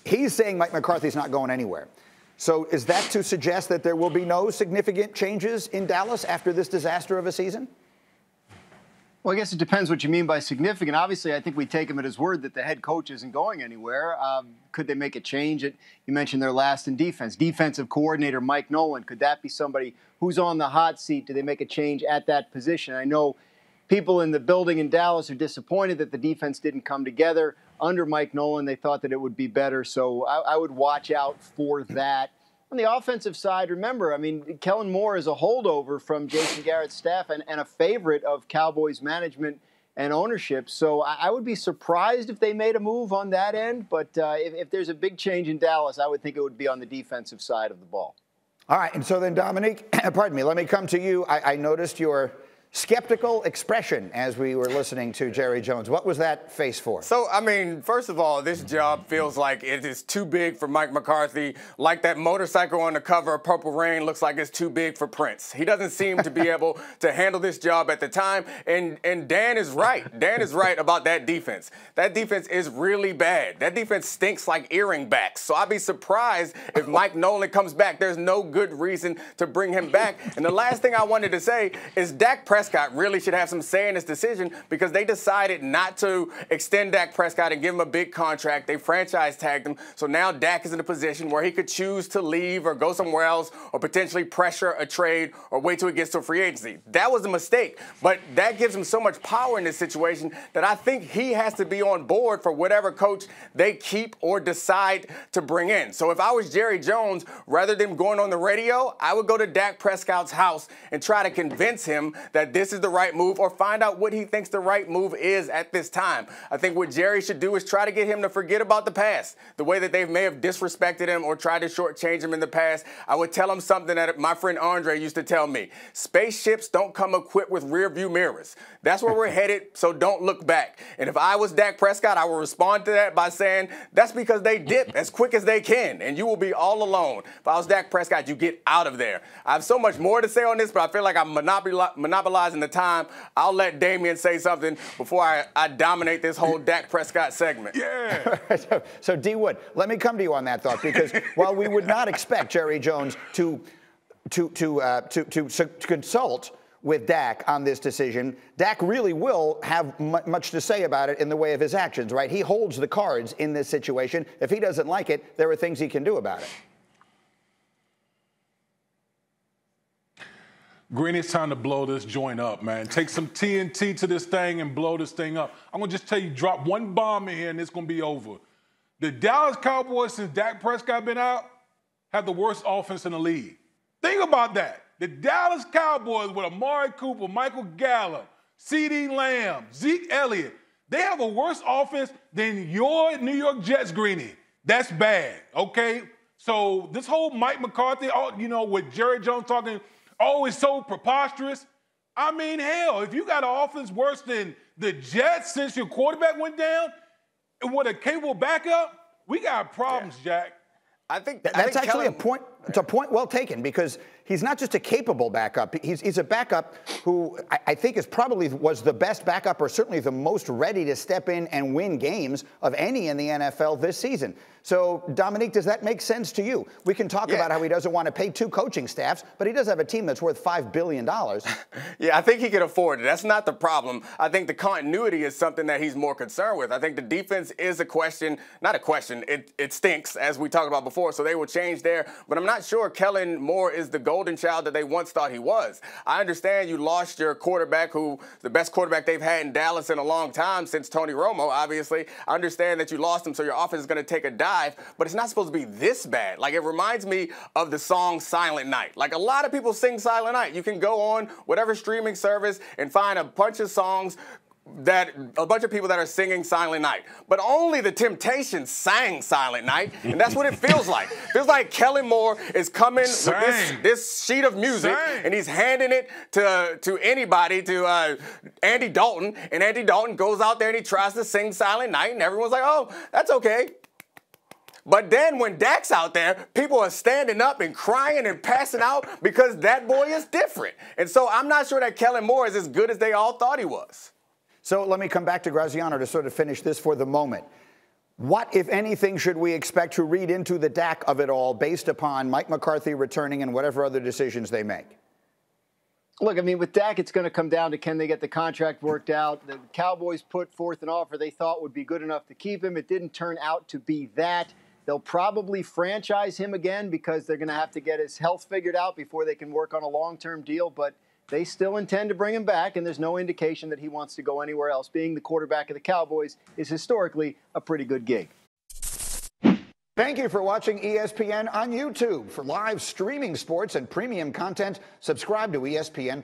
he's saying Mike McCarthy's not going anywhere. So is that to suggest that there will be no significant changes in Dallas after this disaster of a season? Well, I guess it depends what you mean by significant. Obviously, I think we take him at his word that the head coach isn't going anywhere. Could they make a change? You mentioned their last in defense. Defensive coordinator Mike Nolan. Could that be somebody who's on the hot seat? Do they make a change at that position? I know people in the building in Dallas are disappointed that the defense didn't come together under Mike Nolan. They thought that it would be better. So I would watch out for that. On the offensive side, remember, I mean, Kellen Moore is a holdover from Jason Garrett's staff and a favorite of Cowboys management and ownership. So I would be surprised if they made a move on that end. But if there's a big change in Dallas, I would think it would be on the defensive side of the ball. All right. And so then, Domonique, pardon me, let me come to you. I noticed your skeptical expression as we were listening to Jerry Jones. What was that face for? So, I mean, first of all, this job feels like it is too big for Mike McCarthy. Like that motorcycle on the cover of Purple Rain looks like it's too big for Prince. He doesn't seem to be able to handle this job at the time. And Dan is right. Dan is right about that defense. That defense is really bad. That defense stinks like earring backs. So I'd be surprised if Mike Nolan comes back. There's no good reason to bring him back. And the last thing I wanted to say is Dak Prescott really should have some say in this decision because they decided not to extend Dak Prescott and give him a big contract. They franchise tagged him. So now Dak is in a position where he could choose to leave or go somewhere else or potentially pressure a trade or wait till he gets to free agency. That was a mistake, but that gives him so much power in this situation that I think he has to be on board for whatever coach they keep or decide to bring in. So if I was Jerry Jones, rather than going on the radio, I would go to Dak Prescott's house and try to convince him that this is the right move or find out what he thinks the right move is at this time. I think what Jerry should do is try to get him to forget about the past, the way that they may have disrespected him or tried to shortchange him in the past. I would tell him something that my friend Andre used to tell me. Spaceships don't come equipped with rear view mirrors. That's where we're headed, so don't look back. And if I was Dak Prescott, I would respond to that by saying, that's because they dip as quick as they can, and you will be all alone. If I was Dak Prescott, you get out of there. I have so much more to say on this, but I feel like I'm monopolizing the time. I'll let Damian say something before I dominate this whole Dak Prescott segment. Yeah. So D. Wood, let me come to you on that thought, because while we would not expect Jerry Jones to consult with Dak on this decision, Dak really will have much to say about it in the way of his actions, right? He holds the cards in this situation. If he doesn't like it, there are things he can do about it. Green, it's time to blow this joint up, man. Take some TNT to this thing and blow this thing up. I'm going to just tell you, drop one bomb in here and it's going to be over. The Dallas Cowboys, since Dak Prescott been out, have the worst offense in the league. Think about that. The Dallas Cowboys with Amari Cooper, Michael Gallup, CeeDee Lamb, Zeke Elliott, they have a worse offense than your New York Jets, Greenie. That's bad, okay? So this whole Mike McCarthy, you know, with Jerry Jones talking, it's so preposterous. I mean, hell, if you got an offense worse than the Jets since your quarterback went down, and with a capable backup, we got problems, Jack. I think that's actually a point. It's a point well taken, because he's not just a capable backup. He's a backup who I think was the best backup, or certainly the most ready to step in and win games of any in the NFL this season. So, Domonique, does that make sense to you? We can talk about how he doesn't want to pay 2 coaching staffs, but he does have a team that's worth $5 billion. Yeah, I think he can afford it. That's not the problem. I think the continuity is something that he's more concerned with. I think the defense is a question, not a question. It stinks, as we talked about before, so they will change there. But I'm not sure Kellen Moore is the golden child that they once thought he was. I understand you lost your quarterback, the best quarterback they've had in Dallas in a long time, since Tony Romo, obviously. I understand that you lost him, so your offense is going to take a dive, but it's not supposed to be this bad. Like, it reminds me of the song Silent Night. Like, a lot of people sing Silent Night. You can go on whatever streaming service and find a bunch of songs a bunch of people that are singing Silent Night. But only the Temptations sang Silent Night, and that's what it feels like. It feels like Kellen Moore is coming with this sheet of music, and he's handing it to anybody, to Andy Dalton, and Andy Dalton goes out there and he tries to sing Silent Night, and everyone's like, oh, that's okay. But then when Dak's out there, people are standing up and crying and passing out because that boy is different. And so I'm not sure that Kellen Moore is as good as they all thought he was. So let me come back to Graziano to sort of finish this for the moment. What, if anything, should we expect to read into the DAC of it all based upon Mike McCarthy returning and whatever other decisions they make? Look, I mean, with Dak, it's going to come down to can they get the contract worked out. The Cowboys put forth an offer they thought would be good enough to keep him. It didn't turn out to be that. They'll probably franchise him again because they're going to have to get his health figured out before they can work on a long-term deal. But they still intend to bring him back, and there's no indication that he wants to go anywhere else. Being the quarterback of the Cowboys is historically a pretty good gig. Thank you for watching ESPN on YouTube. For live streaming sports and premium content, subscribe to ESPN+.